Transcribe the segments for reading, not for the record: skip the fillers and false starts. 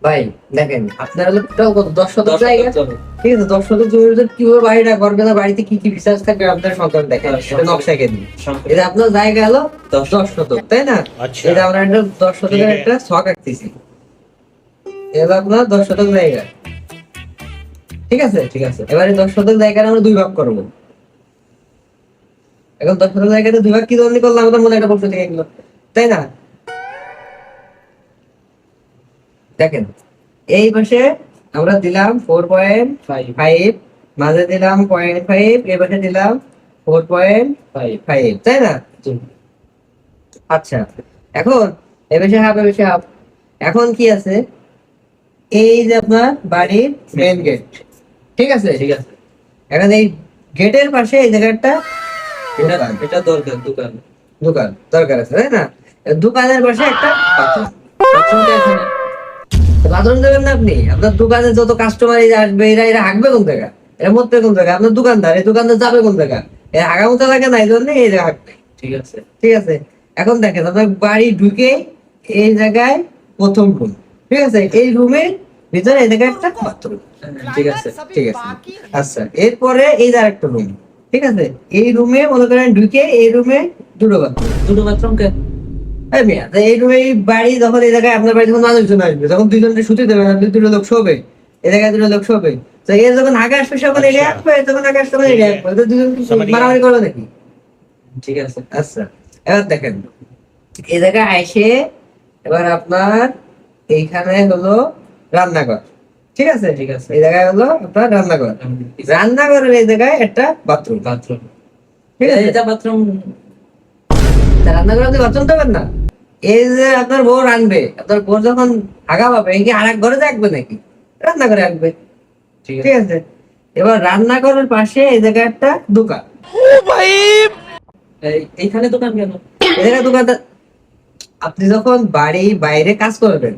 ভাই দেখেন আপনার হলো টোটাল কত 10 শতক 10 জায়গা, শতক জমি। ঠিক আছে? 10 শতক জমির ভিতর কিভাবে বাড়িটা করবেন, আর বাড়িতে কি কি ফিচার্স থাকবে আপনার সন্তান দেখেন, এটা নকশা এঁকে দিন। এটা আপনার জায়গা হলো 10 শতক, তাই না? আচ্ছা। এটা আমরা একটা 10 শতকের একটা ছক আঁকতেছি। এটা আপনার 10 শতক জায়গা, ঠিক আছে? ঠিক আছে। এবারে 10 শতক জায়গাটা আমরা দুই ভাগ করবো। এখন 10 শতক জায়গাতে দুই ভাগ কি ধরনের করলাম, আমাদের মনে একটা প্রশ্ন থেকে গেলো, তাই না? দেখেন এই পাশে আমরা দিলাম 4.5, মাঝে দিলাম 0.5, এই পাশে দিলাম 4.5, তাই না? আচ্ছা, এখন এ পাশে হাফ, এ পাশে হাফ। এখন কি আছে, এই যে আপনার বাড়ির মেইন গেট, ঠিক আছে? ঠিক আছে। এখন এই গেটের পাশে এই জায়গাটা এটা দরকার দোকান। দোকান দরকার আছে, তাই না? দোকানের পাশে একটা বাথরুম। বাথরুমটা এখানে। বাথরুম দেবেন না আপনি? আপনার দোকানে যত কাস্টমার আসবে, এরা এরা হাঁকবে কোন জায়গা, এরা মরবে কোন জায়গা? আপনার দোকানদার, এই দোকানদার যাবে কোন জায়গা? এরা হাগামতো লাগে না, এই জন্য এই জায়গা হাঁকবে, ঠিক আছে। ঠিক আছে? এখন দেখেন আপনার বাড়ি ঢুকে এই জায়গায় প্রথম রুম, ঠিক আছে? এই রুমের ভিতরে এই জায়গায় একটা বাথরুম, ঠিক আছে। ঠিক আছে? আচ্ছা, এরপরে এই যে আরেকটা রুম, ঠিক আছে? এই রুমে মনে করেন ঢুকে এই রুমে দুটো বাথরুম। দুটো বাথরুম কে? এই মিয়া, তো এই রুমে এই বাড়ি যখন এই জায়গায় আপনার বাড়ি যখন মানুষজন আসবে, যখন দুইজনকে শুতে দেবেন, আপনি দুটো লোক শোবে, এই জায়গায় দুটো লোক শোবে, তো এর যখন আগে আসবে তখন এটা আসবে, যখন আগে আসবে তখন এটা আসবে, তো দুজন কি মারামারি করবে নাকি? ঠিক আছে। আচ্ছা, এবার দেখেন এই জায়গায় এসে এবার আপনার এইখানে হলো রান্নাঘর, ঠিক আছে? ঠিক আছে। এই জায়গায় হলো আপনার রান্নাঘর, রান্নাঘরের এই জায়গায় একটা বাথরুম, বাথরুম। ঠিক আছে? এটা বাথরুম। তা রান্নাঘরে আপনি বাথরুম দেবেন না? এই যে আপনার বউ রানবে, আপনার বউ যখন আগা পাবে, এই কি আরেক ঘরে থাকবে নাকি? রান্নাঘরে রাখবে, ঠিক ঠিক আছে। আছে? এবার রান্নাঘরের পাশে এই জায়গায় একটা দোকান, এইখানে দোকান কেন? এই জায়গায় দোকানটা আপনি যখন বাড়ি বাইরে কাজ করবেন,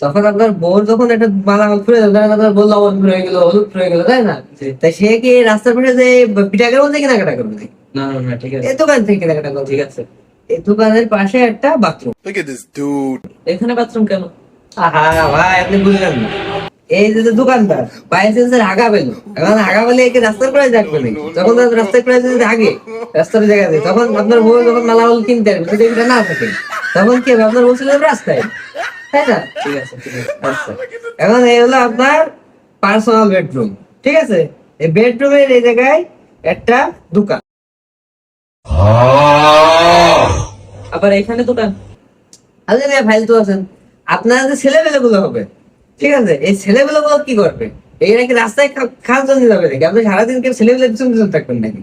তখন আপনার বউর যখন একটা মালামাল ফুরে যাবে, ধরেন আপনার বউ লবণ ফুরে গেলো, হলুদ ফুরে গেলো, তাই না? জি। তাই সে কি রাস্তার পাশে যে পিঠাকের মধ্যে কেনাকাটা করবে নাকি? না না না, ঠিক আছে। এই দোকান থেকে কেনাকাটা করবে। ঠিক আছে। এই দোকানের পাশে একটা bathroom. Look at this dude. এখানে বাথরুম কেন? আহা ভাই, আপনি বুঝলেন না। এই যে দোকানদার বাই চান্সের হাগা পেল, এখন হাগা পেলে একে রাস্তার করে থাকবে নাকি? যখন রাস্তায় করে যদি আগে রাস্তার জায়গাতে, তখন আপনার বউ যখন মালামাল কিনতে আসবে, যদি এটা না থাকে, তখন কি হবে? আপনার বলছিল রাস্তায়, তাই না? ঠিক আছে। ঠিক আছে। আচ্ছা, এখন এই হলো আপনার পার্সোনাল বেডরুম, ঠিক আছে? এই বেডরুমের এই জায়গায় একটা দোকান। আবার এখানে দোকান? আপনি ফাইল তো আছেন, আপনার যে ছেলেবেলে গুলো হবে, ঠিক আছে? এই ছেলেবেলে গুলো কি করবে? এই নাকি রাস্তায় খাওয়ার জন্য যাবে নাকি? আপনি সারাদিন কেউ ছেলেবেলে পিছন পিছন থাকবেন নাকি?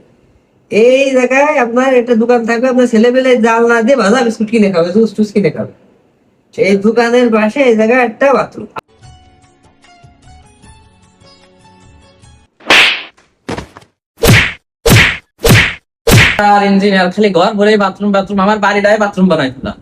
এই জায়গায় আপনার একটা দোকান থাকবে, আপনার ছেলেবেলে জাল না দিয়ে ভাজা বিস্কুট কিনে খাবে, জুস টুস কিনে খাবে। এই দোকানের পাশে এই জায়গায় একটা বাথরুম। আর ইঞ্জিনিয়ার খালি ঘর ভরে বাথরুম বাথরুম, আমার বাড়িটায় বাথরুম বানাই দিলাম।